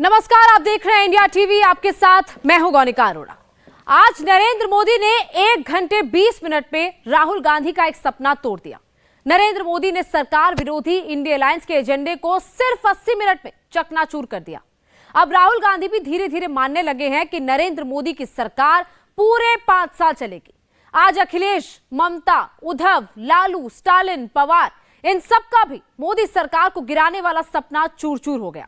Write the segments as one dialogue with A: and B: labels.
A: नमस्कार, आप देख रहे हैं इंडिया टीवी। आपके साथ मैं हूं गौनिका अरोड़ा। आज नरेंद्र मोदी ने 1 घंटे 20 मिनट में राहुल गांधी का एक सपना तोड़ दिया। नरेंद्र मोदी ने सरकार विरोधी इंडिया अलायंस के एजेंडे को सिर्फ 80 मिनट में चकनाचूर कर दिया। अब राहुल गांधी भी धीरे धीरे मानने लगे हैं कि नरेंद्र मोदी की सरकार पूरे 5 साल चलेगी। आज अखिलेश, ममता, उद्धव, लालू, स्टालिन, पवार, इन सबका भी मोदी सरकार को गिराने वाला सपना चूर चूर हो गया।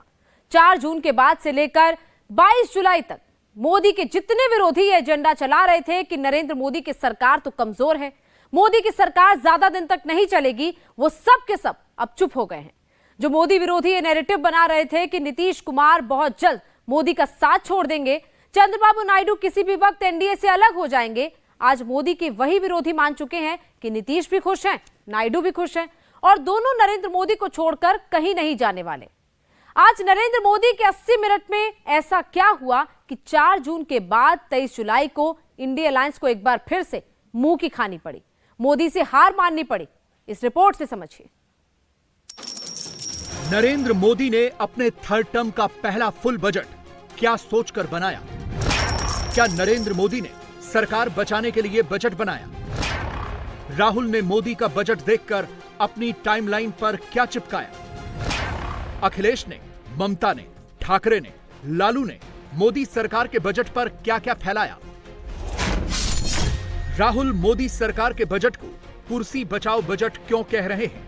A: 4 जून के बाद से लेकर 22 जुलाई तक मोदी के जितने विरोधी ये एजेंडा चला रहे थे कि नरेंद्र मोदी की सरकार तो कमजोर है, मोदी की सरकार ज्यादा दिन तक नहीं चलेगी, वो सब के सब अब चुप हो गए हैं। जो मोदी विरोधी ये नैरेटिव बना रहे थे कि नीतीश कुमार बहुत जल्द मोदी का साथ छोड़ देंगे, चंद्रबाबू नायडू किसी भी वक्त एनडीए से अलग हो जाएंगे, आज मोदी के वही विरोधी मान चुके हैं कि नीतीश भी खुश हैं, नायडू भी खुश हैं और दोनों नरेंद्र मोदी को छोड़कर कहीं नहीं जाने वाले। आज नरेंद्र मोदी के 80 मिनट में ऐसा क्या हुआ कि 4 जून के बाद 23 जुलाई को इंडिया अलायंस को एक बार फिर से मुंह की खानी पड़ी, मोदी से हार माननी पड़ी। इस रिपोर्ट से समझिए।
B: नरेंद्र मोदी ने अपने थर्ड टर्म का पहला फुल बजट क्या सोचकर बनाया? क्या नरेंद्र मोदी ने सरकार बचाने के लिए बजट बनाया? राहुल ने मोदी का बजट देखकर अपनी टाइमलाइन पर क्या चिपकाया? अखिलेश ने, ममता ने, ठाकरे ने, लालू ने मोदी सरकार के बजट पर क्या-क्या फैलाया? राहुल मोदी सरकार के बजट को कुर्सी बचाओ बजट क्यों कह रहे हैं?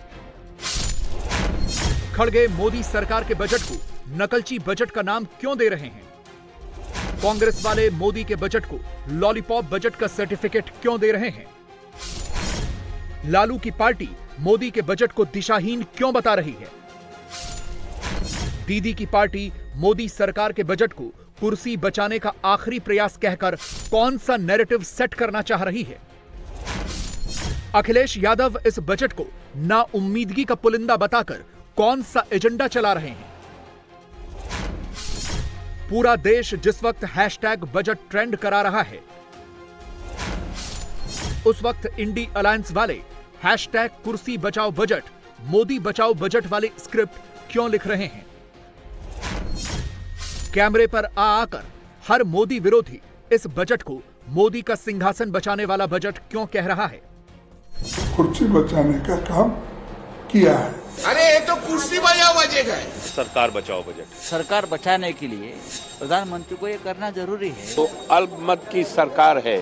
B: खड़गे मोदी सरकार के बजट को नकलची बजट का नाम क्यों दे रहे हैं? कांग्रेस वाले मोदी के बजट को लॉलीपॉप बजट का सर्टिफिकेट क्यों दे रहे हैं? लालू की पार्टी मोदी के बजट को दिशाहीन क्यों बता रही है? दीदी की पार्टी मोदी सरकार के बजट को कुर्सी बचाने का आखिरी प्रयास कहकर कौन सा नैरेटिव सेट करना चाह रही है? अखिलेश यादव इस बजट को नाउम्मीदगी का पुलिंदा बताकर कौन सा एजेंडा चला रहे हैं? पूरा देश जिस वक्त हैशटैग बजट ट्रेंड करा रहा है, उस वक्त इंडी अलायंस वाले हैशटैग कुर्सी बचाओ बजट, मोदी बचाओ बजट वाले स्क्रिप्ट क्यों लिख रहे हैं? कैमरे पर आकर हर मोदी विरोधी इस बजट को मोदी का सिंहासन बचाने वाला बजट क्यों कह रहा है?
C: कुर्सी बचाने का काम किया है।
D: अरे ये तो कुर्सी बचाओ बजट है।
E: सरकार बचाओ बजट।
F: सरकार बचाने के लिए प्रधानमंत्री को ये करना जरूरी है।
E: तो अल्पमत की सरकार है,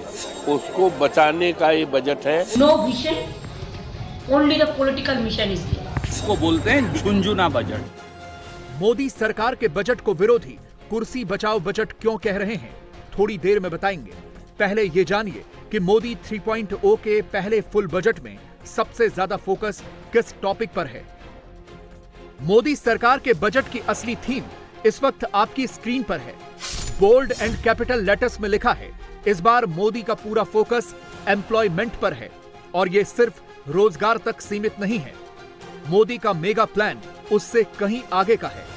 E: उसको बचाने का ये बजट है।
G: No vision, only the political mission is there.
F: इसको बोलते हैं झुंझुना बजट।
B: मोदी सरकार के बजट को विरोधी कुर्सी बचाओ बजट क्यों कह रहे हैं, थोड़ी देर में बताएंगे। पहले ये जानिए कि मोदी 3.0 के पहले फुल बजट में सबसे ज्यादा फोकस किस टॉपिक पर है। मोदी सरकार के बजट की असली थीम इस वक्त आपकी स्क्रीन पर है। बोल्ड एंड कैपिटल लेटर्स में लिखा है, इस बार मोदी का पूरा फोकस एम्प्लॉयमेंट पर है और यह सिर्फ रोजगार तक सीमित नहीं है। मोदी का मेगा प्लान उससे कहीं आगे का है।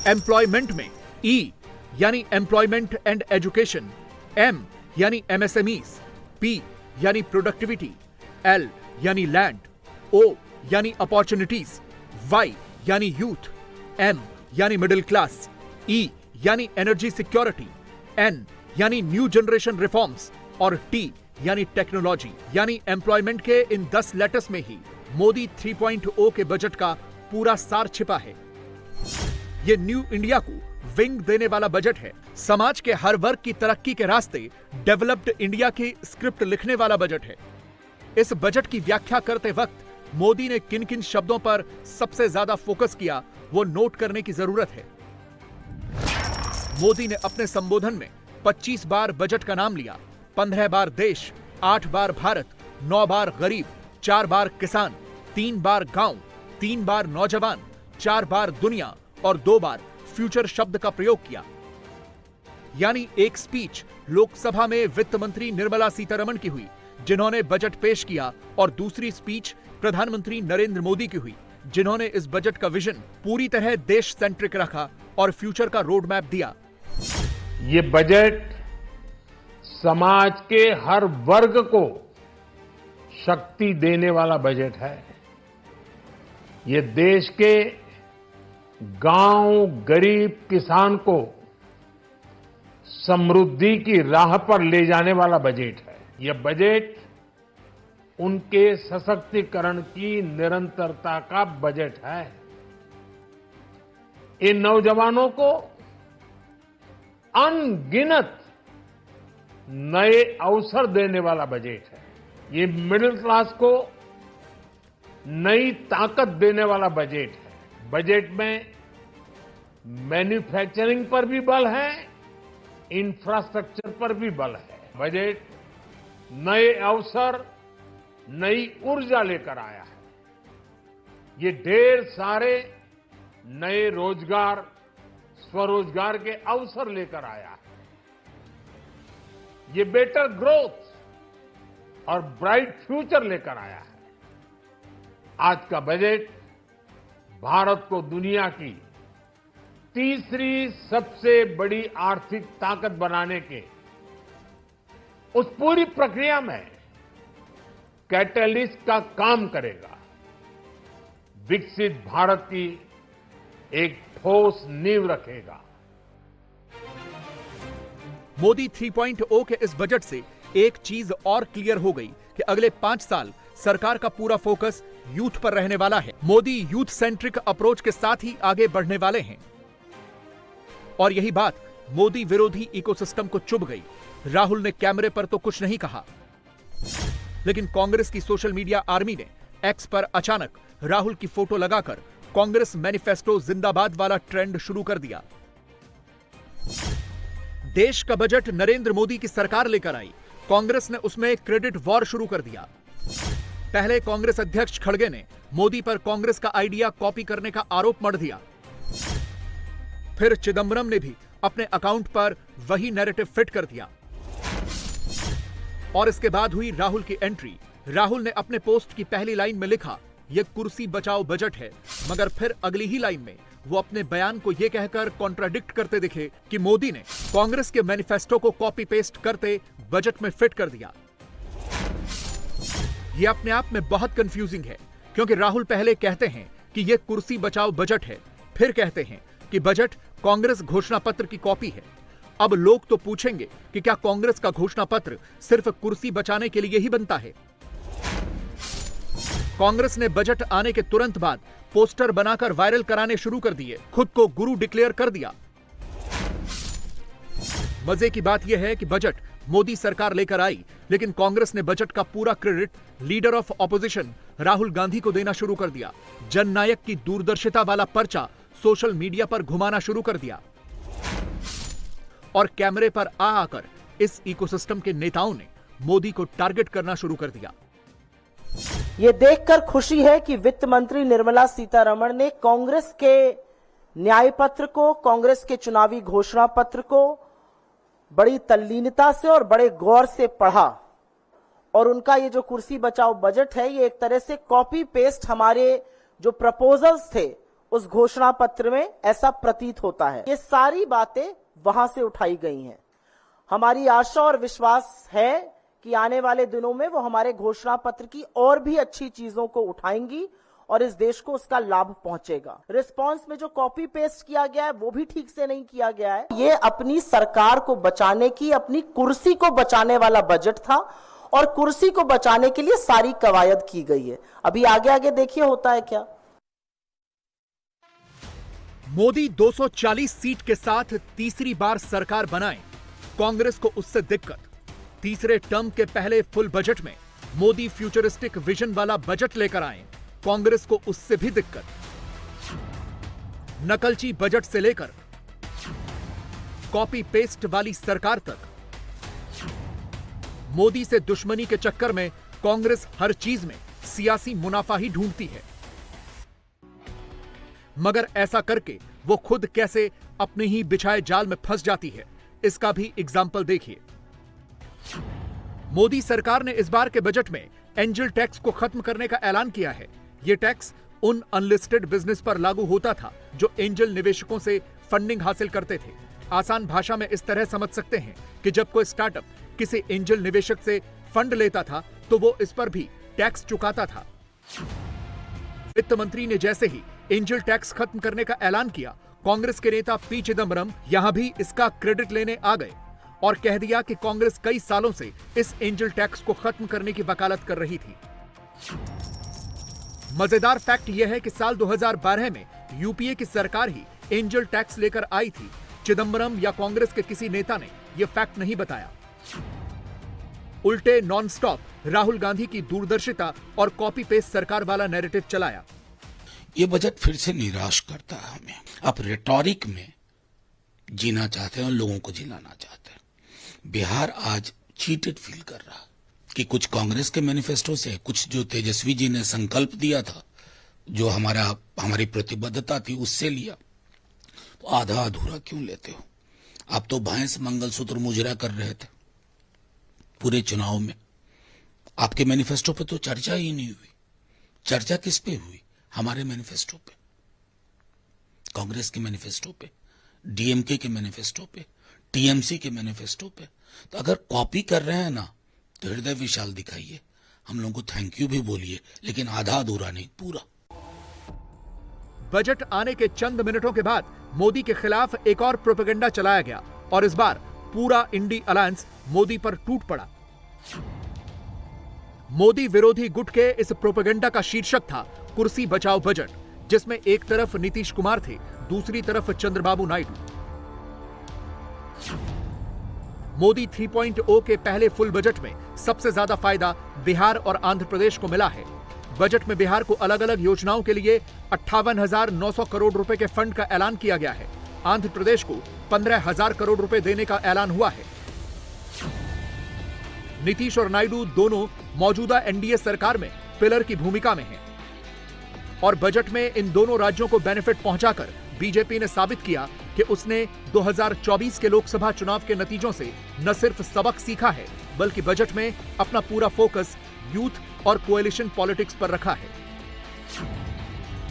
B: एम्प्लॉयमेंट में ई यानी एम्प्लॉयमेंट एंड एजुकेशन, एम यानी एमएसएमईज, पी यानी प्रोडक्टिविटी, एल यानी लैंड, ओ यानी अपॉर्चुनिटीज, वाई यानी यूथ, एम यानी मिडिल क्लास, ई यानी एनर्जी सिक्योरिटी, एन यानी न्यू जनरेशन रिफॉर्म्स और टी यानी टेक्नोलॉजी। यानी एम्प्लॉयमेंट के इन 10 लेटर्स में ही मोदी 3.0 के बजट का पूरा सार छिपा है। ये न्यू इंडिया को विंग देने वाला बजट है। समाज के हर वर्ग की तरक्की के रास्ते डेवलप्ड इंडिया की स्क्रिप्ट लिखने वाला बजट है। इस बजट की व्याख्या करते वक्त मोदी ने किन किन शब्दों पर सबसे ज्यादा फोकस किया, वो नोट करने की जरूरत है। मोदी ने अपने संबोधन में 25 बार बजट का नाम लिया, 15 बार देश, 8 बार भारत, 9 बार गरीब, 4 बार किसान, 3 बार गांव, 3 बार नौजवान, 4 बार दुनिया और 2 बार फ्यूचर शब्द का प्रयोग किया। यानी एक स्पीच लोकसभा में वित्त मंत्री निर्मला सीतारमण की हुई, जिन्होंने बजट पेश किया, और दूसरी स्पीच प्रधानमंत्री नरेंद्र मोदी की हुई, जिन्होंने इस बजट का विजन पूरी तरह देश सेंट्रिक रखा और फ्यूचर का रोड मैप दिया।
H: ये बजट समाज के हर वर्ग को शक्ति देने वाला बजट है। ये देश के गांव गरीब किसान को समृद्धि की राह पर ले जाने वाला बजट है। यह बजट उनके सशक्तिकरण की निरंतरता का बजट है। इन नौजवानों को अनगिनत नए अवसर देने वाला बजट है। ये मिडिल क्लास को नई ताकत देने वाला बजट है। बजट में मैन्युफैक्चरिंग पर भी बल है, इंफ्रास्ट्रक्चर पर भी बल है। बजट नए अवसर, नई ऊर्जा लेकर आया है। ये ढेर सारे नए रोजगार, स्वरोजगार के अवसर लेकर आया है। ये बेटर ग्रोथ और ब्राइट फ्यूचर लेकर आया है। आज का बजट भारत को दुनिया की तीसरी सबसे बड़ी आर्थिक ताकत बनाने के उस पूरी प्रक्रिया में कैटलिस्ट का काम करेगा। विकसित भारत की एक ठोस नींव रखेगा।
B: मोदी 3.0 के इस बजट से एक चीज और क्लियर हो गई कि अगले 5 साल सरकार का पूरा फोकस यूथ पर रहने वाला है। मोदी यूथ सेंट्रिक अप्रोच के साथ ही आगे बढ़ने वाले हैं और यही बात मोदी विरोधी इकोसिस्टम को चुभ गई। राहुल ने कैमरे पर तो कुछ नहीं कहा, लेकिन कांग्रेस की सोशल मीडिया आर्मी ने एक्स पर अचानक राहुल की फोटो लगाकर कांग्रेस मैनिफेस्टो जिंदाबाद वाला ट्रेंड शुरू कर दिया। देश का बजट नरेंद्र मोदी की सरकार लेकर आई, कांग्रेस ने उसमें क्रेडिट वॉर शुरू कर दिया। पहले कांग्रेस अध्यक्ष खड़गे ने मोदी पर कांग्रेस का आइडिया कॉपी करने का आरोप मढ़ दिया। फिर चिदंबरम ने भी अपने अकाउंट पर वही नैरेटिव फिट कर दिया और इसके बाद हुई राहुल की एंट्री। राहुल ने अपने पोस्ट की पहली लाइन में लिखा, यह कुर्सी बचाओ बजट है, मगर फिर अगली ही लाइन में वो अपने बयान को यह कहकर कॉन्ट्राडिक्ट करते दिखे कि मोदी ने कांग्रेस के मैनिफेस्टो को कॉपी पेस्ट करते बजट में फिट कर दिया। यह अपने आप में बहुत कंफ्यूजिंग है, क्योंकि राहुल पहले कहते हैं कि यह कुर्सी बचाओ बजट है, फिर कहते हैं कि बजट कांग्रेस घोषणा पत्र की कॉपी है। अब लोग तो पूछेंगे कि क्या कांग्रेस का घोषणा पत्र सिर्फ कुर्सी बचाने के लिए ही बनता है? कांग्रेस ने बजट आने के तुरंत बाद पोस्टर बनाकर वायरल कराने शुरू कर दिए, खुद को गुरु डिक्लेयर कर दिया। मजे की बात यह है कि बजट मोदी सरकार लेकर आई, लेकिन कांग्रेस ने बजट का पूरा credit leader of opposition Rahul Gandhi को देना शुरू कर दिया। जननायक की दूरदर्शिता वाला पर्चा सोशल मीडिया पर घुमाना शुरू कर दिया और कैमरे पर आकर इस इकोसिस्टम के नेताओं ने मोदी को टारगेट करना शुरू कर दिया।
I: ये देखकर खुशी है कि वित्त मंत्री निर्मला सीतारमण ने कांग्रेस के न्याय पत्र को, कांग्रेस के चुनावी घोषणा पत्र को बड़ी तल्लीनता से और बड़े गौर से पढ़ा और उनका ये जो कुर्सी बचाओ बजट है, ये एक तरह से कॉपी पेस्ट हमारे जो प्रपोजल्स थे उस घोषणा पत्र में ऐसा प्रतीत होता है। ये सारी बातें वहां से उठाई गई हैं। हमारी आशा और विश्वास है कि आने वाले दिनों में वो हमारे घोषणा पत्र की और भी अच्छी चीजों को उठाएंगी और इस देश को उसका लाभ पहुंचेगा। रिस्पांस में जो कॉपी पेस्ट किया गया है वो भी ठीक से नहीं किया गया है। ये अपनी सरकार को बचाने की, अपनी कुर्सी को बचाने वाला बजट था और कुर्सी को बचाने के लिए सारी कवायद की गई है। अभी आगे आगे देखिए होता है क्या।
B: मोदी 240 सीट के साथ तीसरी बार सरकार बनाए, कांग्रेस को उससे दिक्कत। तीसरे टर्म के पहले फुल बजट में मोदी फ्यूचरिस्टिक विजन वाला बजट लेकर आए, कांग्रेस को उससे भी दिक्कत। नकलची बजट से लेकर कॉपी पेस्ट वाली सरकार तक, मोदी से दुश्मनी के चक्कर में कांग्रेस हर चीज में सियासी मुनाफा ही ढूंढती है, मगर ऐसा करके वो खुद कैसे अपने ही बिछाए जाल में फंस जाती है, इसका भी एग्जाम्पल देखिए। मोदी सरकार ने इस बार के बजट में एंजल टैक्स को खत्म करने का ऐलान किया है। यह टैक्स उन अनलिस्टेड बिजनेस पर लागू होता था जो एंजल निवेशकों से फंडिंग हासिल करते थे। आसान भाषा में इस तरह समझ सकते हैं कि जब कोई स्टार्टअप किसी एंजल निवेशक से फंड लेता था तो वो इस पर भी टैक्स चुकाता था। वित्त मंत्री ने जैसे ही एंजल टैक्स खत्म करने का ऐलान किया, कांग्रेस के नेता पी चिदम्बरम यहां भी इसका क्रेडिट लेने आ गए और कह दिया कि कांग्रेस कई सालों से इस एंजल टैक्स को खत्म करने की वकालत कर रही थी। मजेदार फैक्ट यह है कि साल 2012 में यूपीए की सरकार ही एंजल टैक्स लेकर आई थी। चिदम्बरम या कांग्रेस के किसी नेता ने यह फैक्ट नहीं बताया। उल्टे नॉनस्टॉप राहुल गांधी की दूरदर्शिता और कॉपी पेस्ट सरकार वाला नैरेटिव चलाया।
J: ये बजट फिर से निराश करता है हमें। आप रेटोरिक में जीना चाहते हैं और लोगों को जिलाना चाहते हैं। बिहार आज चीटेड फील कर रहा कि कुछ कांग्रेस के मैनिफेस्टो से, कुछ जो तेजस्वी जी ने संकल्प दिया था, जो हमारी प्रतिबद्धता थी, उससे लिया, तो आधा अधूरा क्यों लेते हो? आप तो भैंस मंगलसूत्र मुजरा कर रहे थे पूरे चुनाव में। आपके मैनिफेस्टो पे तो चर्चा ही नहीं हुई। चर्चा किस पे हुई? हमारे मैनिफेस्टो पे, कांग्रेस के मैनिफेस्टो पे, डीएमके के मैनिफेस्टो पे, टीएमसी के मैनिफेस्टो पे। तो अगर कॉपी कर रहे हैं ना, तो हृदय विशाल दिखाइए, हम लोगों को थैंक यू भी बोलिए, लेकिन आधा अधूरा नहीं, पूरा।
B: बजट आने के चंद मिनटों के बाद मोदी के खिलाफ एक और प्रोपेगेंडा चलाया गया और इस बार पूरा इंडी अलायंस मोदी पर टूट पड़ा। मोदी विरोधी गुट के इस प्रोपेगेंडा का शीर्षक था कुर्सी बचाओ बजट, जिसमें एक तरफ नीतीश कुमार थे, दूसरी तरफ चंद्रबाबू नायडू। मोदी 3.0 के पहले फुल बजट में सबसे ज्यादा फायदा बिहार और आंध्र प्रदेश को मिला है। बजट में बिहार को अलग अलग योजनाओं के लिए 58,900 करोड़ रुपए के फंड का ऐलान किया गया है। आंध्र प्रदेश को 15,000 करोड़ रुपए देने का ऐलान हुआ है। नीतीश और नायडू दोनों मौजूदा एनडीए सरकार में पिलर की भूमिका में हैं और बजट में इन दोनों राज्यों को बेनिफिट पहुंचाकर बीजेपी ने साबित किया कि उसने 2024 के लोकसभा चुनाव के नतीजों से न सिर्फ सबक सीखा है, बल्कि बजट में अपना पूरा फोकस यूथ और कोएलिशन पॉलिटिक्स पर रखा है।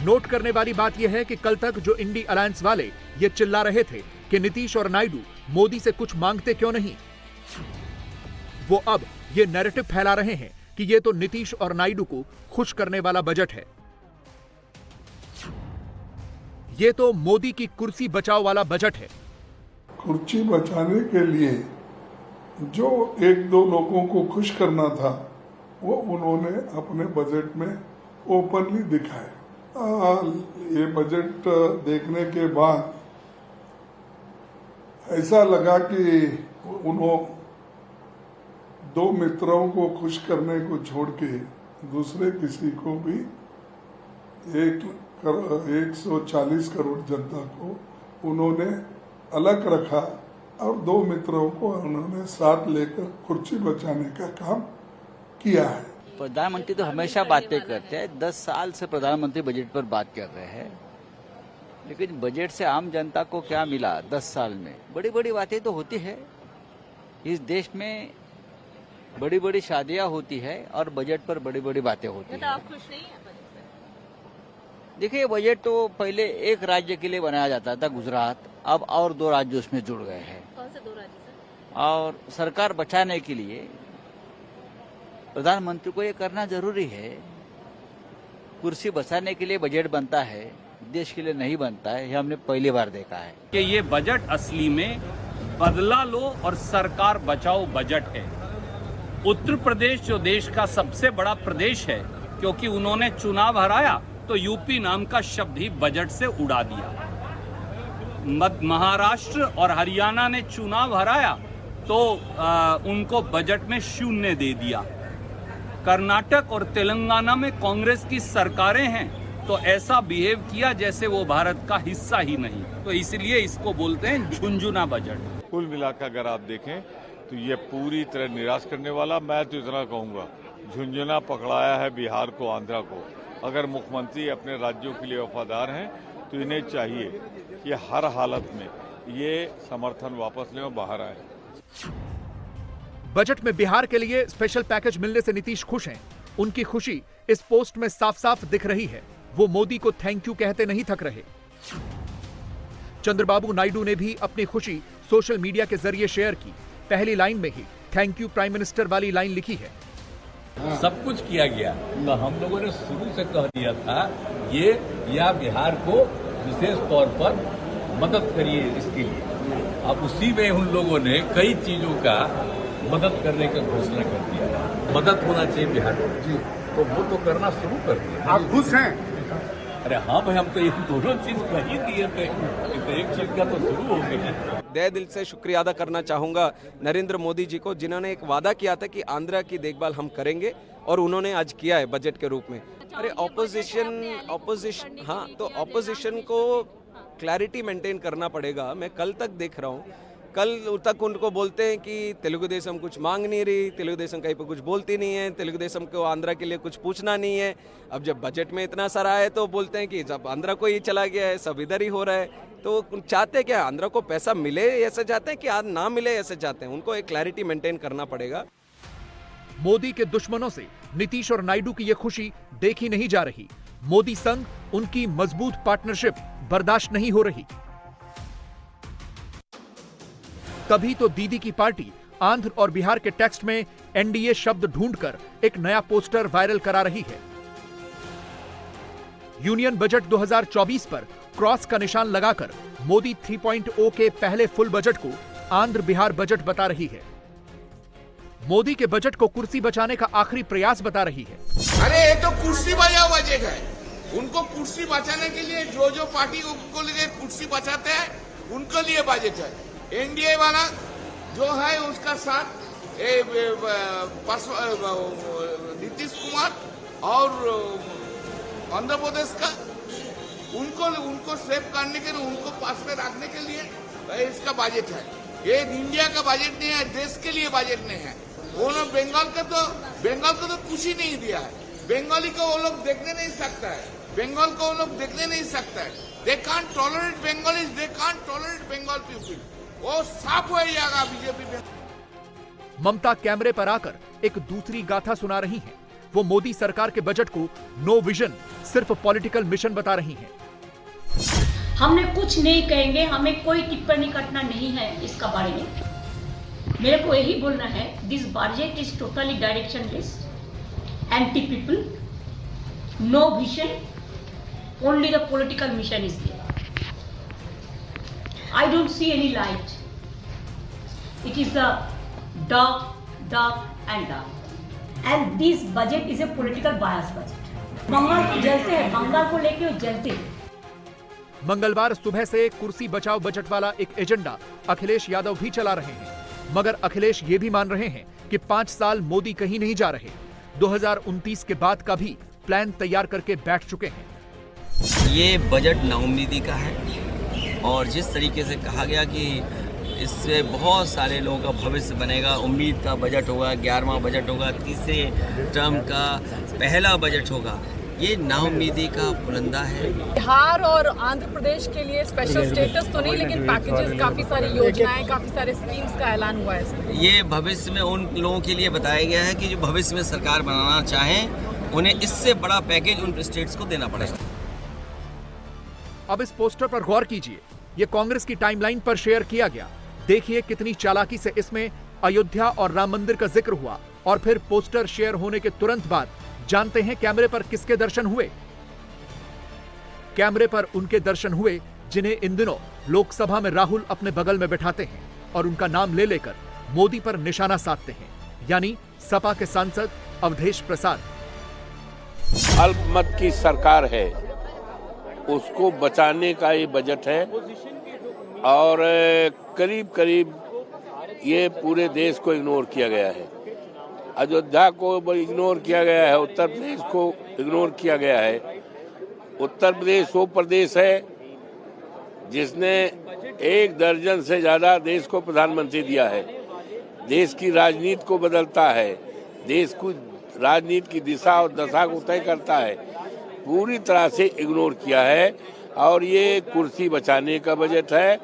B: नोट करने वाली बात यह है कि कल तक जो इंडी अलायंस वाले ये चिल्ला रहे थे कि नीतीश और नायडू मोदी से कुछ मांगते क्यों नहीं, वो अब ये नैरेटिव फैला रहे हैं कि ये तो नीतीश और नायडू को खुश करने वाला बजट है। ये तो मोदी की कुर्सी बचाओ वाला बजट है।
C: कुर्सी बचाने के लिए जो एक दो लोगों को खुश करना था, वो उन्होंने अपने बजट में ओपनली दिखाया। ये बजट देखने के बाद ऐसा लगा कि उन्होंने दो मित्रों को खुश करने को छोड़ के दूसरे किसी को भी 140 करोड़ जनता को उन्होंने अलग रखा और दो मित्रों को उन्होंने साथ लेकर कुर्सी बचाने का काम किया है।
F: प्रधानमंत्री तो हमेशा बातें करते हैं, 10 साल से प्रधानमंत्री बजट पर बात कर रहे हैं, लेकिन बजट से आम जनता को क्या मिला 10 साल में? बड़ी बड़ी बातें तो होती है। इस देश में बड़ी बड़ी शादियां होती है और बजट पर बड़ी बड़ी बातें होती है।
G: आप खुश नहीं है?
F: देखिए, बजट तो पहले एक राज्य के लिए बनाया जाता था, गुजरात, अब और 2 राज्य उसमें जुड़ गए हैं।
G: कौन से 2 राज्य सर?
F: और सरकार बचाने के लिए प्रधानमंत्री को ये करना जरूरी है। कुर्सी बचाने के लिए बजट बनता है, देश के लिए नहीं बनता है। ये हमने पहली बार देखा है
K: कि ये बजट असली में बदला लो और सरकार बचाओ बजट है। उत्तर प्रदेश जो देश का सबसे बड़ा प्रदेश है, क्योंकि उन्होंने चुनाव हराया तो यूपी नाम का शब्द ही बजट से उड़ा दिया। महाराष्ट्र और हरियाणा ने चुनाव हराया तो उनको बजट में 0 दे दिया। कर्नाटक और तेलंगाना में कांग्रेस की सरकारें हैं तो ऐसा बिहेव किया जैसे वो भारत का हिस्सा ही नहीं। तो इसलिए इसको बोलते हैं झुंझुना बजट।
L: कुल मिलाकर अगर आप देखें तो ये पूरी तरह निराश करने वाला। मैं तो इतना कहूँगा, झुंझुना पकड़ाया है बिहार को, आंध्रा को। अगर मुख्यमंत्री अपने राज्यों के लिए वफादार हैं तो इन्हें चाहिए कि हर हालत में ये समर्थन वापस लें और बाहर आए।
B: बजट में बिहार के लिए स्पेशल पैकेज मिलने से नीतीश खुश हैं। उनकी खुशी इस पोस्ट में साफ साफ दिख रही है। वो मोदी को थैंक यू कहते नहीं थक रहे। चंद्रबाबू नायडू ने भी अपनी खुशी सोशल मीडिया के जरिए शेयर की। पहली लाइन में ही थैंक यू प्राइम मिनिस्टर वाली लाइन लिखी है।
K: सब कुछ किया गया तो हम लोगों ने शुरू से कह दिया था ये या बिहार को विशेष तौर पर मदद करिए इसके लिए। अब उसी में उन लोगों ने कई चीजों का मदद करने का घोषणा कर दिया। मदद होना चाहिए बिहार को, तो वो तो करना शुरू कर दिया।
D: आप खुश हैं?
K: अरे हाँ भाई, हम तो ये दोनों चीज कर ही दिए थे, तो एक चीज का तो शुरू हो गया।
M: तहे दिल से शुक्रिया अदा करना चाहूँगा नरेंद्र मोदी जी को, जिन्होंने एक वादा किया था कि आंध्रा की देखभाल हम करेंगे और उन्होंने आज किया है बजट के रूप में। अरे ऑपोजिशन हाँ, तो ऑपोजिशन को क्लैरिटी मेंटेन करना पड़ेगा। मैं कल तक देख रहा हूँ, कल तक उनको बोलते हैं कि तेलुगु देशम कुछ मांग नहीं रही, तेलुगु देशम कहीं पर कुछ बोलती नहीं है, तेलुगु देशम को आंध्रा के लिए कुछ पूछना नहीं है। अब जब बजट में इतना सारा है तो बोलते हैं कि जब आंध्रा को ही चला गया है, सब इधर ही हो रहा है। तो चाहते क्या, आंध्रा को पैसा मिले ऐसे चाहते हैं कि आज ना मिले ऐसे चाहते हैं? उनको एक क्लैरिटी मेंटेन करना पड़ेगा।
B: मोदी के दुश्मनों से नीतीश और नायडू की ये खुशी देखी नहीं जा रही। मोदी संग उनकी मजबूत पार्टनरशिप बर्दाश्त नहीं हो रही। तभी तो दीदी की पार्टी आंध्र और बिहार के टेक्स्ट में एनडीए शब्द ढूंढकर एक नया पोस्टर वायरल करा रही है। यूनियन बजट 2024 पर क्रॉस का निशान लगाकर मोदी 3.0 के पहले फुल बजट को आंध्र बिहार बजट बता रही है। मोदी के बजट को कुर्सी बचाने का आखिरी प्रयास बता रही है।
D: अरे ये तो कुर्सी बचाओ बजट है। उनको कुर्सी बचाने के लिए जो पार्टी उनको लिए कुर्सी बचाते हैं, उनके लिए बजट है। एनडीए वाला जो है उसका साथ नीतीश कुमार और आंध्र प्रदेश का, उनको सेव करने के लिए, उनको पास में रखने के लिए इसका बजट है। ये इंडिया का बजट नहीं है, देश के लिए बजट नहीं है। वो लोग बंगाल को तो कुछ ही नहीं दिया है। बंगाली को वो लोग देखने नहीं सकता है, बंगाल को वो लोग देखने नहीं सकता है। They can't tolerate Bengalis, they can't tolerate Bengal people. वो साफ हो जाएगा बीजेपी में।
B: ममता कैमरे पर आकर एक दूसरी गाथा सुना रही हैं। वो मोदी सरकार के बजट को नो विजन, सिर्फ पॉलिटिकल मिशन बता रही हैं।
G: हमने कुछ नहीं कहेंगे, हमें कोई टिप्पणी करना नहीं है इसका बारे में। मेरे को यही बोलना है, this budget is totally directionless, anti people, no vision, only the political mission is there. I don't see any light. It is the dark, dark and dark. And this budget is a political bias budget. Bengal को जलते हैं, बंगाल को लेके वो जलते हैं।
B: मंगलवार सुबह से कुर्सी बचाओ बजट वाला एक एजेंडा अखिलेश यादव भी चला रहे हैं, मगर अखिलेश ये भी मान रहे हैं कि 5 साल मोदी कहीं नहीं जा रहे। 2029 के बाद का भी प्लान तैयार करके बैठ चुके हैं।
N: ये बजट नाउम्मीदी का है और जिस तरीके से कहा गया कि इससे बहुत सारे लोगों का भविष्य बनेगा, उम्मीद का बजट होगा, 11वां बजट होगा, तीसरे टर्म का पहला बजट होगा, ये नाउम्मीदी का पुरंदा है।
O: बिहार और आंध्र प्रदेश के लिए स्पेशल स्टेटस तो नहीं, लेकिन पैकेजेस, काफी सारी योजनाएं, काफी सारे स्कीम्स का ऐलान हुआ है इसमें।
N: ये भविष्य में उन लोगों के लिए बताया गया है कि जो भविष्य में सरकार बनाना चाहें, उन्हें इससे बड़ा पैकेज उन स्टेट्स को देना पड़ेगा।
B: अब इस पोस्टर पर गौर कीजिए, ये कांग्रेस की टाइमलाइन पर शेयर किया गया। देखिए कितनी चालाकी से इसमें अयोध्या और राम मंदिर का जिक्र हुआ, और फिर पोस्टर शेयर होने के तुरंत बाद जानते हैं कैमरे पर किसके दर्शन हुए। कैमरे पर उनके दर्शन हुए जिन्हें इन दिनों लोकसभा में राहुल अपने बगल में बैठाते हैं और उनका नाम ले लेकर मोदी पर निशाना साधते हैं, यानी सपा के सांसद अवधेश प्रसाद।
E: अल्पमत की सरकार है, उसको बचाने का ये बजट है और करीब करीब ये पूरे देश को इग्नोर किया गया है। अयोध्या को इग्नोर किया गया है, उत्तर प्रदेश को इग्नोर किया गया है। उत्तर प्रदेश वो प्रदेश है जिसने 1 दर्जन से ज्यादा देश को प्रधानमंत्री दिया है, देश की राजनीति को बदलता है, देश को राजनीति की दिशा और दशा को तय करता है, पूरी तरह से इग्नोर किया है। और ये कुर्सी बचाने का बजट है,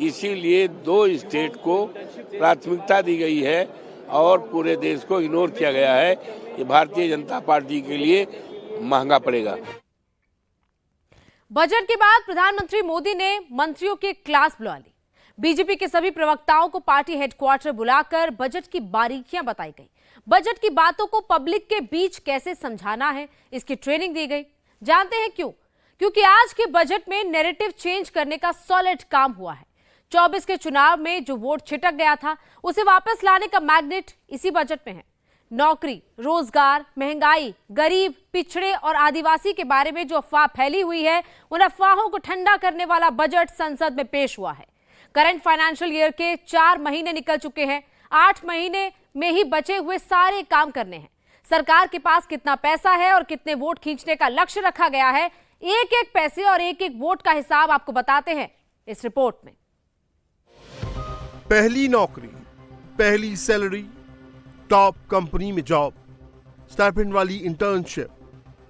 E: इसीलिए 2 स्टेट को प्राथमिकता दी गई है और पूरे देश को इग्नोर किया गया है। ये भारतीय जनता पार्टी के लिए महंगा पड़ेगा।
A: बजट के बाद प्रधानमंत्री मोदी ने मंत्रियों की क्लास बुला ली। बीजेपी के सभी प्रवक्ताओं को पार्टी हेडक्वार्टर बुलाकर बजट की बारीकियां बताई गई। बजट की बातों को पब्लिक के बीच कैसे समझाना है, इसकी ट्रेनिंग दी गई। जानते हैं क्यों? क्योंकि आज के बजट में नैरेटिव चेंज करने का सॉलिड काम हुआ है। 24 के चुनाव में जो वोट छिटक गया था उसे वापस लाने का मैग्नेट इसी बजट में है। नौकरी, रोजगार, महंगाई, गरीब, पिछड़े और आदिवासी के बारे में जो अफवाह फैली हुई है उन अफवाहों को ठंडा करने वाला बजट संसद में पेश हुआ है। करंट फाइनेंशियल ईयर के 4 महीने निकल चुके हैं। 8 महीने में ही बचे हुए सारे काम करने हैं। सरकार के पास कितना पैसा है और कितने वोट खींचने का लक्ष्य रखा गया है, एक एक पैसे और एक एक वोट का हिसाब आपको बताते हैं इस रिपोर्ट में।
P: पहली नौकरी, पहली सैलरी, टॉप कंपनी में जॉब, स्टाइपेंड वाली internship,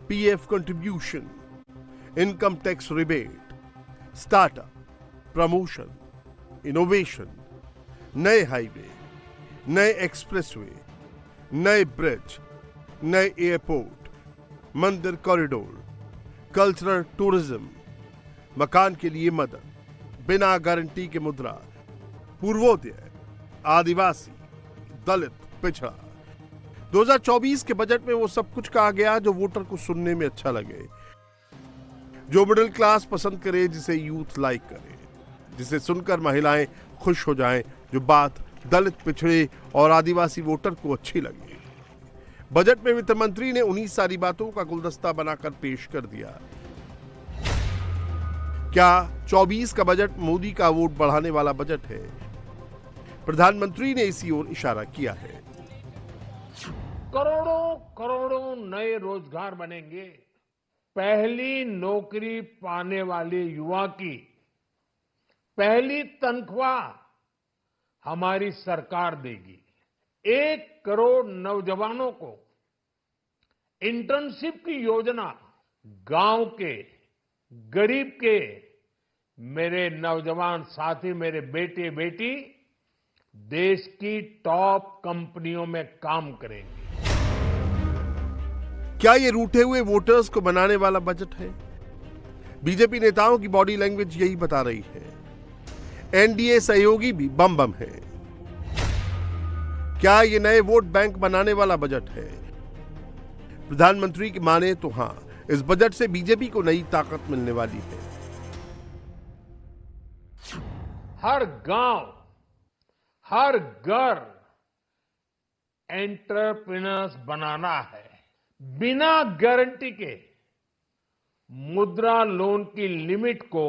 P: PF contribution, income tax rebate, startup, promotion, innovation, नए हाईवे, नए एक्सप्रेसवे, नए ब्रिज, नए एयरपोर्ट, मंदिर कॉरिडोर, कल्चरल टूरिज्म, मकान के लिए मदद, बिना गारंटी के मुद्रा, पूर्वोदय, आदिवासी, दलित, पिछड़ा। 2024 के बजट में वो सब कुछ कहा गया जो वोटर को सुनने में अच्छा लगे, जो मिडिल क्लास पसंद करे, जिसे यूथ लाइक करे, जिसे सुनकर महिलाएं खुश हो जाएं, जो बात दलित, पिछड़े और आदिवासी वोटर को अच्छी लगे। बजट में वित्त मंत्री ने उन्हीं सारी बातों का गुलदस्ता बनाकर पेश कर दिया। क्या 24 का बजट मोदी का वोट बढ़ाने वाला बजट है? प्रधानमंत्री ने इसी ओर इशारा किया है।
H: करोड़ों करोड़ों नए रोजगार बनेंगे। पहली नौकरी पाने वाले युवा की पहली तनख्वाह हमारी सरकार देगी। 1 करोड़ नौजवानों को इंटर्नशिप की योजना गांव के, गरीब के मेरे नौजवान साथी, मेरे बेटे बेटी देश की टॉप कंपनियों में काम करेंगे।
P: क्या ये रूठे हुए वोटर्स को बनाने वाला बजट है? बीजेपी नेताओं की बॉडी लैंग्वेज यही बता रही है। एनडीए सहयोगी भी बम बम है। क्या ये नए वोट बैंक बनाने वाला बजट है? प्रधानमंत्री की माने तो हां, इस बजट से बीजेपी को नई ताकत मिलने वाली है।
H: हर गांव, हर घर एंटरप्रेन्योर्स बनाना है। बिना गारंटी के मुद्रा लोन की लिमिट को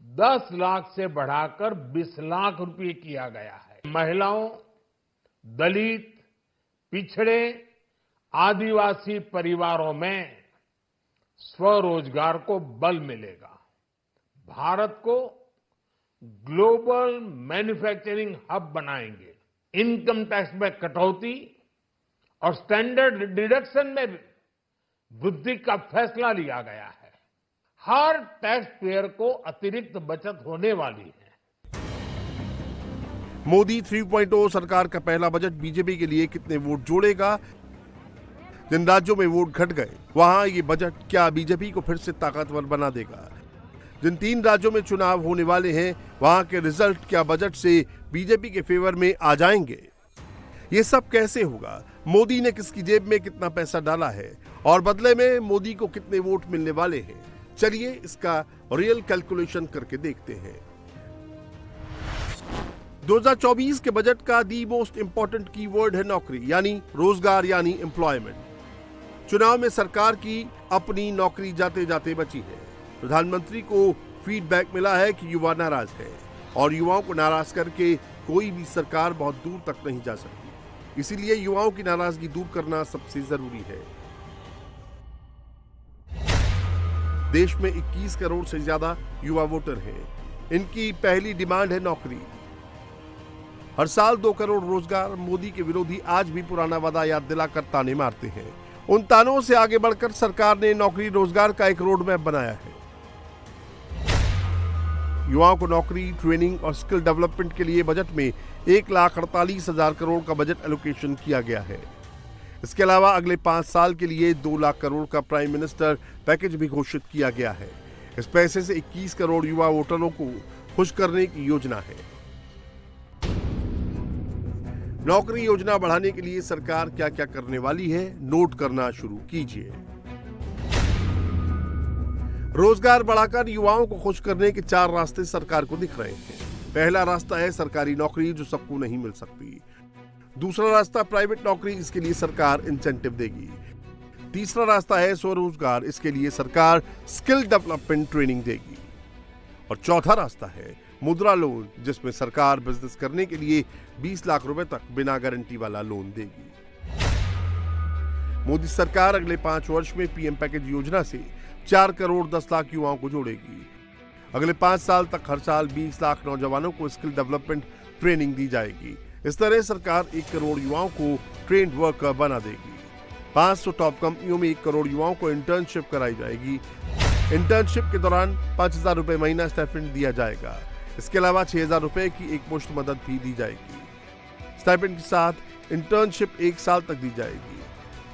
H: 10 लाख से बढ़ाकर 20 लाख रुपए किया गया है। महिलाओं, दलित, पिछड़े, आदिवासी परिवारों में स्वरोजगार को बल मिलेगा। भारत को ग्लोबल मैन्युफैक्चरिंग हब बनाएंगे। इनकम टैक्स में कटौती और स्टैंडर्ड डिडक्शन में वृद्धि का फैसला लिया गया है। हर टैक्स पेयर को अतिरिक्त बचत होने वाली है।
P: मोदी 3.0 सरकार का पहला बजट बीजेपी के लिए कितने वोट जोड़ेगा? जिन राज्यों में वोट घट गए वहां ये बजट क्या बीजेपी को फिर से ताकतवर बना देगा? जिन 3 राज्यों में चुनाव होने वाले हैं वहां के रिजल्ट क्या बजट से बीजेपी के फेवर में आ जाएंगे? ये सब कैसे होगा? मोदी ने किसकी जेब में कितना पैसा डाला है और बदले में मोदी को कितने वोट मिलने वाले हैं? चलिए इसका रियल कैलकुलेशन करके देखते हैं। 2024 के बजट का दी मोस्ट इंपॉर्टेंट कीवर्ड है नौकरी, यानी रोजगार, यानी एम्प्लॉयमेंट। चुनाव में सरकार की अपनी नौकरी जाते जाते बची है। प्रधानमंत्री को फीडबैक मिला है कि युवा नाराज है और युवाओं को नाराज करके कोई भी सरकार बहुत दूर तक नहीं जा सकती। इसीलिए युवाओं की नाराजगी दूर करना सबसे जरूरी है। देश में 21 करोड़ से ज्यादा युवा वोटर हैं। इनकी पहली डिमांड है नौकरी। हर साल 2 करोड़ रोजगार। मोदी के विरोधी आज भी पुराना वादा याद दिलाकर ताने मारते हैं। उन तानों से आगे बढ़कर सरकार ने नौकरी रोजगार का एक रोड मैप बनाया है। युवाओं को नौकरी, ट्रेनिंग और स्किल डेवलपमेंट के लिए बजट में 1,48,000 करोड़ का बजट एलोकेशन किया गया है। इसके अलावा अगले 5 साल के लिए 2 लाख करोड़ का प्राइम मिनिस्टर पैकेज भी घोषित किया गया है। इस पैसे से 21 करोड़ युवा वोटरों को खुश करने की योजना है। नौकरी योजना बढ़ाने के लिए सरकार क्या क्या करने वाली है, नोट करना शुरू कीजिए। रोजगार बढ़ाकर युवाओं को खुश करने के 4 रास्ते सरकार को दिख रहे हैं। पहला रास्ता है सरकारी नौकरी, जो सबको नहीं मिल सकती। दूसरा रास्ता प्राइवेट नौकरी, इसके लिए सरकार इंसेंटिव देगी। तीसरा रास्ता है स्वरोजगार, इसके लिए सरकार स्किल डेवलपमेंट ट्रेनिंग देगी। और चौथा रास्ता है मुद्रा लोन, जिसमें सरकार बिजनेस करने के लिए 20 लाख रुपए तक बिना गारंटी वाला लोन देगी। मोदी सरकार अगले 5 वर्ष में पीएम पैकेज योजना से 4 करोड़ 10 लाख युवाओं को जोड़ेगी। अगले 5 साल तक हर साल 20 लाख नौजवानों को स्किल डेवलपमेंट ट्रेनिंग दी जाएगी। इस तरह सरकार 1 करोड़ युवाओं को ट्रेन्ड वर्कर बना देगी। 500 टॉप कंपनियों में 1 करोड़ युवाओं को इंटर्नशिप कराई जाएगी। इंटर्नशिप के दौरान 5,000 रुपए महीना स्टाइपेंड दिया जाएगा। इसके अलावा 6,000 रुपए की एक मुश्त मदद भी दी जाएगी। स्टाइपेंड के साथ इंटर्नशिप 1 साल तक दी जाएगी।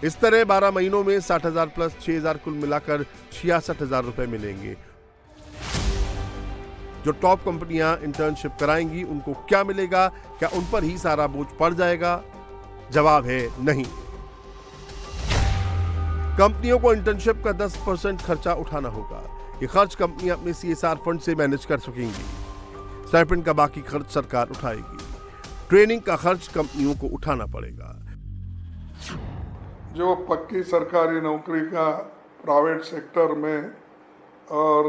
P: इस तरह 12 महीनों में 60,000 प्लस 6,000 कुल मिलाकर 66,000 रुपए मिलेंगे। जो टॉप कंपनियां इंटर्नशिप कराएंगी उनको क्या मिलेगा? क्या उन पर ही सारा बोझ पड़ जाएगा? जवाब है नहीं। कंपनियों को इंटर्नशिप का 10% खर्चा उठाना होगा। ये खर्च कंपनियां अपने CSR फंड से मैनेज कर सकेंगी। स्टाइपेंड का बाकी खर्च सरकार उठाएगी। ट्रेनिंग का खर्च कंपनियों को उठाना पड़ेगा।
C: जो पक्की सरकारी नौकरी का प्राइवेट सेक्टर में और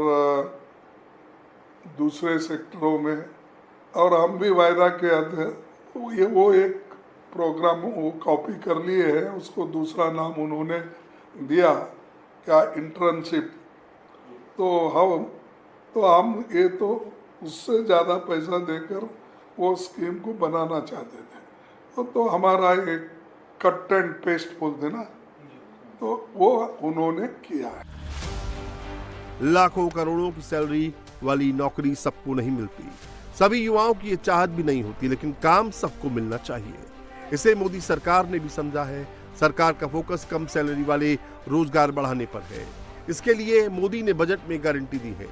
C: दूसरे सेक्टरों में, और हम भी वायदा किया थे, वो एक प्रोग्राम वो कॉपी कर लिए है, उसको दूसरा नाम उन्होंने दिया क्या, इंटर्नशिप। तो हम ये तो उससे ज़्यादा पैसा देकर वो स्कीम को बनाना चाहते थे। तो हमारा एक कट एंड पेस्ट बोलते ना, तो वो उन्होंने किया है।
P: लाखों करोड़ों की सैलरी वाली नौकरी सबको नहीं मिलती। सभी युवाओं की ये चाहत भी नहीं होती, लेकिन काम सबको मिलना चाहिए। इसे मोदी सरकार ने भी समझा है। सरकार का फोकस कम सैलरी वाले रोजगार बढ़ाने पर है। इसके लिए मोदी ने बजट में गारंटी दी है।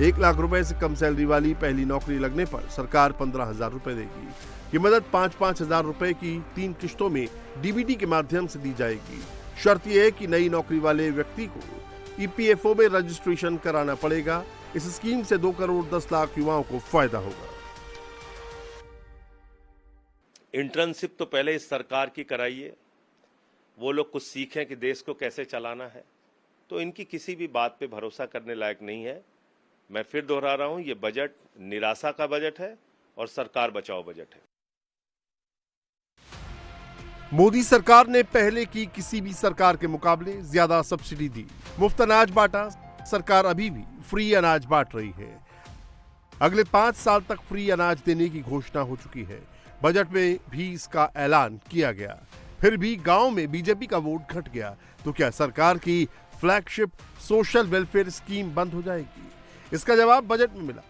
P: 1 लाख रुपए से कम सैलरी वाली पहली नौकरी लगने पर सरकार 15,000 रुपए देगी। ये मदद 5-5 हजार रुपए की 3 किश्तों में डीबीटी के माध्यम से दी जाएगी। शर्त यह है कि नई नौकरी वाले व्यक्ति को EPFO में रजिस्ट्रेशन कराना पड़ेगा। इस स्कीम से 2 करोड़ 10 लाख युवाओं को फायदा होगा।
Q: इंटर्नशिप तो पहले इस सरकार की कराइए, वो लोग कुछ सीखें कि देश को कैसे चलाना है। तो इनकी किसी भी बात पे भरोसा करने लायक नहीं है। मैं फिर दोहरा रहा हूं, ये बजट निराशा का बजट है और सरकार बचाओ बजट है।
P: मोदी सरकार ने पहले की किसी भी सरकार के मुकाबले ज्यादा सब्सिडी दी, मुफ्त अनाज बांटा। सरकार अभी भी फ्री अनाज बांट रही है। अगले 5 साल तक फ्री अनाज देने की घोषणा हो चुकी है। बजट में भी इसका ऐलान किया गया। फिर भी गांव में बीजेपी का वोट घट गया तो क्या सरकार की फ्लैगशिप सोशल वेलफेयर स्कीम बंद हो जाएगी? इसका जवाब बजट में मिला।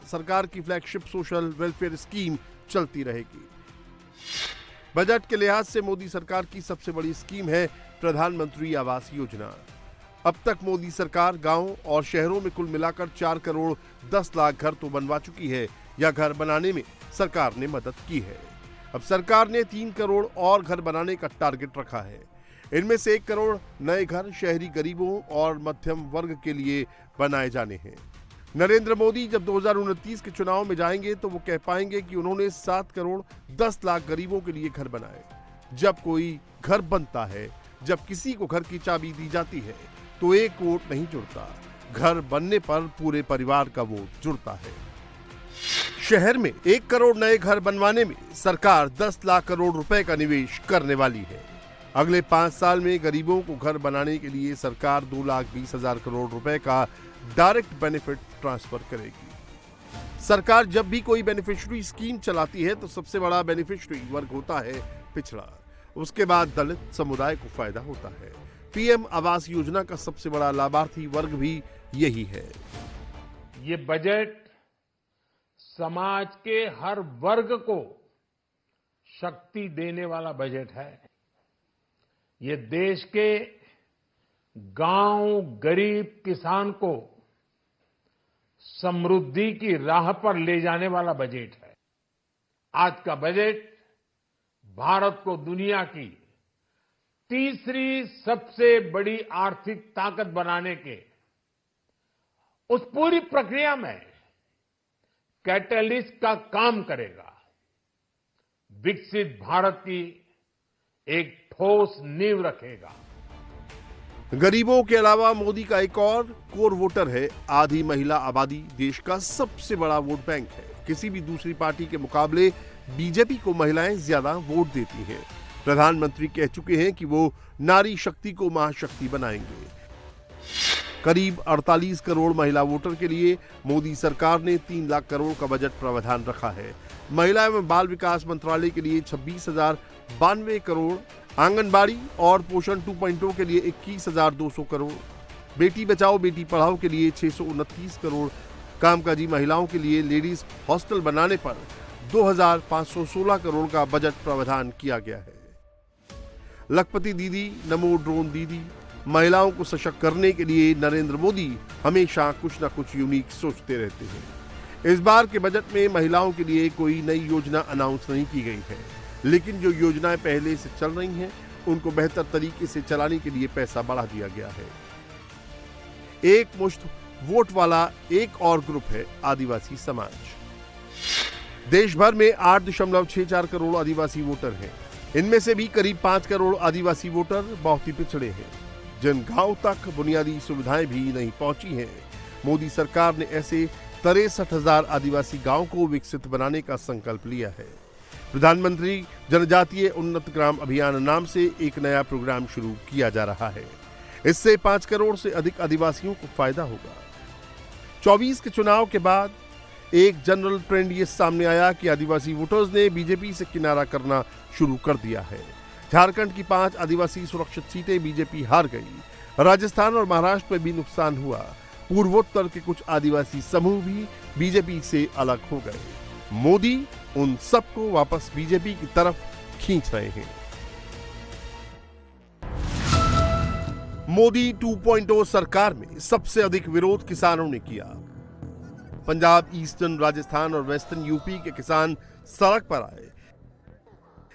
P: सरकार की फ्लैगशिप सोशल वेलफेयर स्कीम चलती रहेगी। बजट के लिहाज से मोदी सरकार की सबसे बड़ी स्कीम है प्रधानमंत्री आवास योजना। अब तक मोदी सरकार गांव और शहरों में कुल मिलाकर 4 करोड़ 10 लाख घर तो बनवा चुकी है या घर बनाने में सरकार ने मदद की है। अब सरकार ने 3 करोड़ और घर बनाने का टारगेट रखा है। इनमें से 1 करोड़ नए घर शहरी गरीबों और मध्यम वर्ग के लिए बनाए जाने हैं। नरेंद्र मोदी जब 2029 के चुनाव में जाएंगे तो वो कह पाएंगे कि उन्होंने 7 करोड़ 10 लाख गरीबों के लिए घर बनाए। जब कोई घर बनता है, जब किसी को घर की चाबी दी जाती है, तो एक वोट नहीं जुड़ता। घर बनने पर पूरे परिवार का वोट जुड़ता है। शहर में 1 करोड़ नए घर बनवाने में सरकार 10 लाख करोड़ रुपए का निवेश करने वाली है। अगले 5 साल में गरीबों को घर बनाने के लिए सरकार 2,20,000 करोड़ रुपए का डायरेक्ट बेनिफिट ट्रांसफर करेगी। सरकार जब भी कोई बेनिफिशियरी स्कीम चलाती है तो सबसे बड़ा बेनिफिशियरी वर्ग होता है पिछड़ा। उसके बाद दलित समुदाय को फायदा होता है। पीएम आवास योजना का सबसे बड़ा लाभार्थी वर्ग भी यही है।
H: ये बजट समाज के हर वर्ग को शक्ति देने वाला बजट है। ये देश के गांव गरीब किसान को समृद्धि की राह पर ले जाने वाला बजट है। आज का बजट भारत को दुनिया की तीसरी सबसे बड़ी आर्थिक ताकत बनाने के उस पूरी प्रक्रिया में कैटलिस्ट का काम करेगा। विकसित भारत की एक ठोस नींव रखेगा।
P: गरीबों के अलावा मोदी का एक और कोर वोटर है आधी महिला आबादी। देश का सबसे बड़ा वोट बैंक है। किसी भी दूसरी पार्टी के मुकाबले बीजेपी को महिलाएं ज्यादा वोट देती हैं। प्रधानमंत्री कह चुके हैं कि वो नारी शक्ति को महाशक्ति बनाएंगे। करीब 48 करोड़ महिला वोटर के लिए मोदी सरकार ने 3 लाख करोड़ का बजट प्रावधान रखा है। महिला एवं बाल विकास मंत्रालय के लिए 26,092 करोड़, आंगनबाड़ी और पोषण 2.0 के लिए 21,200 करोड़, बेटी बचाओ बेटी पढ़ाओ के लिए 629 करोड़, कामकाजी महिलाओं के लिए लेडीज हॉस्टल बनाने पर 2,516 करोड़ का बजट प्रावधान किया गया है। लखपति दीदी, नमो ड्रोन दीदी, महिलाओं को सशक्त करने के लिए नरेंद्र मोदी हमेशा कुछ न कुछ यूनिक सोचते रहते हैं। इस बार के बजट में महिलाओं के लिए कोई नई योजना अनाउंस नहीं की गई है, लेकिन जो योजनाएं पहले से चल रही हैं उनको बेहतर तरीके से चलाने के लिए पैसा बढ़ा दिया गया है। एक मुश्त वोट वाला एक और ग्रुप है आदिवासी समाज। देश भर में 8.64 करोड़ आदिवासी वोटर हैं। इनमें से भी करीब 5 करोड़ आदिवासी वोटर बहुत ही पिछड़े हैं, जिन गांव तक बुनियादी सुविधाएं भी नहीं पहुंची हैं। मोदी सरकार ने ऐसे 63,000 आदिवासी गांव को विकसित बनाने का संकल्प लिया है। प्रधानमंत्री जनजातीय उन्नत ग्राम अभियान नाम से एक नया प्रोग्राम शुरू किया जा रहा है। इससे 5 करोड़ से अधिक आदिवासियों को फायदा होगा। 24 के चुनाव के बाद एक जनरल ट्रेंड ये सामने आया कि आदिवासी वोटर्स ने बीजेपी से किनारा करना शुरू कर दिया है। झारखंड की 5 आदिवासी सुरक्षित सीटें बीजेपी हार गई। राजस्थान और महाराष्ट्र में भी नुकसान हुआ। पूर्वोत्तर के कुछ आदिवासी समूह भी बीजेपी से अलग हो गए। मोदी उन सबको वापस बीजेपी की तरफ खींच रहे हैं। मोदी 2.0 सरकार में सबसे अधिक विरोध किसानों ने किया। पंजाब, ईस्टर्न राजस्थान और वेस्टर्न यूपी के किसान सड़क पर आए।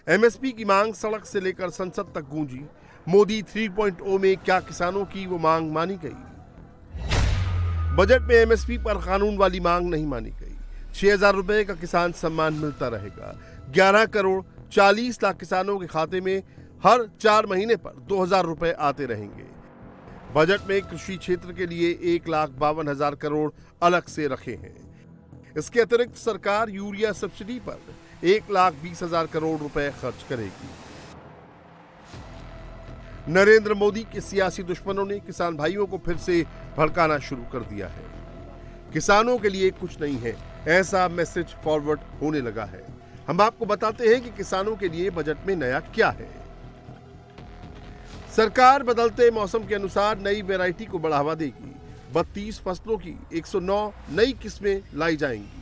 P: एमएसपी की मांग सड़क से लेकर संसद तक गूंजी। मोदी 3.0 में क्या किसानों की वो मांग मानी गई? बजट में एमएसपी पर कानून वाली मांग नहीं मानी गई। 6,000 रुपए का किसान सम्मान मिलता रहेगा। 11 करोड़ 40 लाख किसानों के खाते में हर 4 महीने पर 2,000 रुपए आते रहेंगे। बजट में कृषि क्षेत्र के लिए 1,52,000 करोड़ अलग से रखे हैं। इसके अतिरिक्त सरकार यूरिया सब्सिडी पर 1,20,000 करोड़ रुपए खर्च करेगी। नरेंद्र मोदी के सियासी दुश्मनों ने किसान भाइयों को फिर से भड़काना शुरू कर दिया है। किसानों के लिए कुछ नहीं है, ऐसा मैसेज फॉरवर्ड होने लगा है। हम आपको बताते हैं कि किसानों के लिए बजट में नया क्या है। सरकार बदलते मौसम के अनुसार नई वैरायटी को बढ़ावा देगी। 32 फसलों की 109 नई किस्में लाई जाएंगी।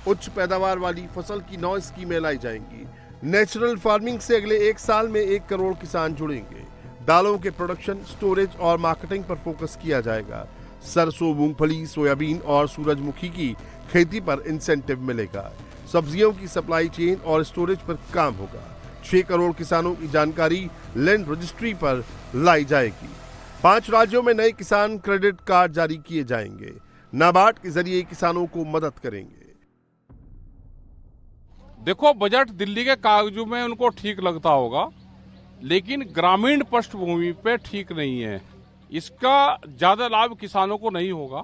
P: उच्च पैदावार वाली फसल की 9 स्कीमें लाई जाएंगी। नेचुरल फार्मिंग से अगले 1 साल में 1 करोड़ किसान जुड़ेंगे। दालों के प्रोडक्शन, स्टोरेज और मार्केटिंग पर फोकस किया जाएगा। सरसों, मूंगफली, सोयाबीन और सूरजमुखी की खेती पर इंसेंटिव मिलेगा। सब्जियों की सप्लाई चेन और स्टोरेज पर काम होगा। 6 करोड़ किसानों की जानकारी लैंड रजिस्ट्री पर लाई जाएगी। 5 राज्यों में नए किसान क्रेडिट कार्ड जारी किए जाएंगे। नाबार्ड के जरिए किसानों को मदद करेंगे।
K: देखो, बजट दिल्ली के कागजों में उनको ठीक लगता होगा, लेकिन ग्रामीण पृष्ठभूमि पे ठीक नहीं है। इसका ज्यादा लाभ किसानों को नहीं होगा,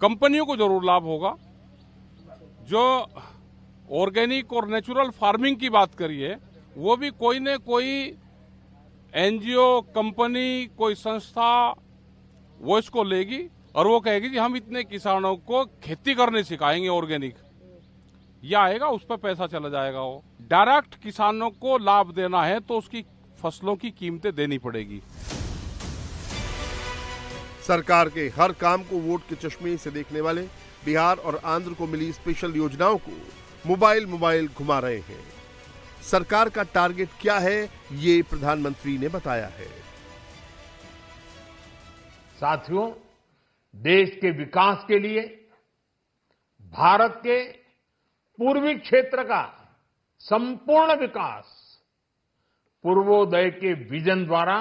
K: कंपनियों को जरूर लाभ होगा। जो ऑर्गेनिक और नेचुरल फार्मिंग की बात करिए, वो भी कोई न कोई एनजीओ, कंपनी, कोई संस्था वो इसको लेगी और वो कहेगी कि हम इतने किसानों को खेती करने सिखाएंगे ऑर्गेनिक। या आएगा, उस पर पैसा चला जाएगा। वो डायरेक्ट किसानों को लाभ देना है तो उसकी फसलों की कीमतें देनी पड़ेगी।
P: सरकार के हर काम को वोट के चश्मे से देखने वाले बिहार और आंध्र को मिली स्पेशल योजनाओं को मोबाइल घुमा रहे हैं। सरकार का टारगेट क्या है, ये प्रधानमंत्री ने बताया है।
H: साथियों, देश के विकास के लिए भारत के पूर्वी क्षेत्र का संपूर्ण विकास पूर्वोदय के विजन द्वारा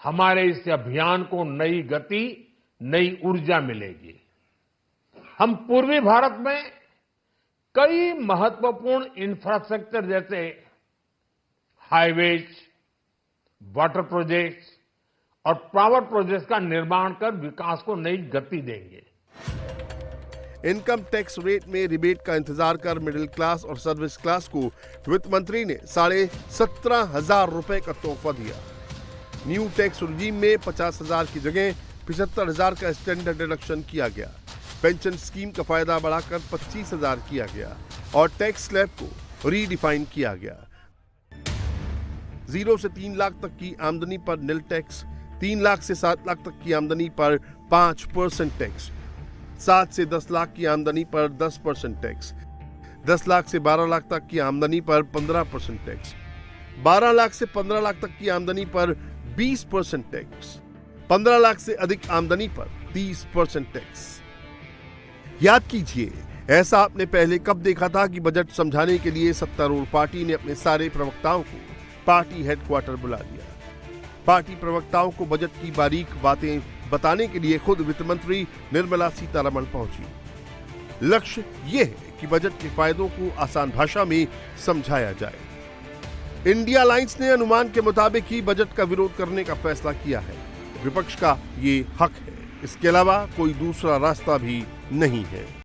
H: हमारे इस अभियान को नई गति, नई ऊर्जा मिलेगी। हम पूर्वी भारत में कई महत्वपूर्ण इंफ्रास्ट्रक्चर जैसे हाईवेज, वाटर प्रोजेक्ट्स और पावर प्रोजेक्ट्स का निर्माण कर विकास को नई गति देंगे।
P: इनकम टैक्स रेट में रिबेट का इंतजार कर मिडिल क्लास और सर्विस क्लास को वित्त मंत्री ने 17,500 रुपए का तोहफा दिया। न्यू टैक्स रिजीम में 50,000 की जगह 75,000 का स्टैंडर्ड डिडक्शन किया गया। पेंशन स्कीम का फायदा बढ़ाकर 25,000 किया गया और टैक्स स्लैब को रीडिफाइन किया गया। 0 से 3 लाख तक की आमदनी पर नील टैक्स, 3 लाख से 7 लाख तक की आमदनी पर 5% टैक्स, 7 से 10 लाख की आमदनी पर 10% टैक्स, 10 लाख से 12 लाख तक की आमदनी पर 15% टैक्स, 12 लाख से 15 लाख तक की आमदनी पर 20% टैक्स, 15 लाख से अधिक आमदनी पर 30% टैक्स। याद कीजिए, ऐसा आपने पहले कब देखा था कि बजट समझाने के लिए सत्तारूढ़ पार्टी ने अपने सारे प्रवक्ताओं को पार्टी हेडक्वार्टर बुला लिया। पार्टी प्रवक्ताओं को बजट की बारीक बातें बताने के लिए खुद वित्त मंत्री निर्मला सीतारमण पहुंची। लक्ष्य यह है कि बजट के फायदों को आसान भाषा में समझाया जाए। इंडिया अलायंस ने अनुमान के मुताबिक ही बजट का विरोध करने का फैसला किया है। विपक्ष का ये हक है, इसके अलावा कोई दूसरा रास्ता भी नहीं है।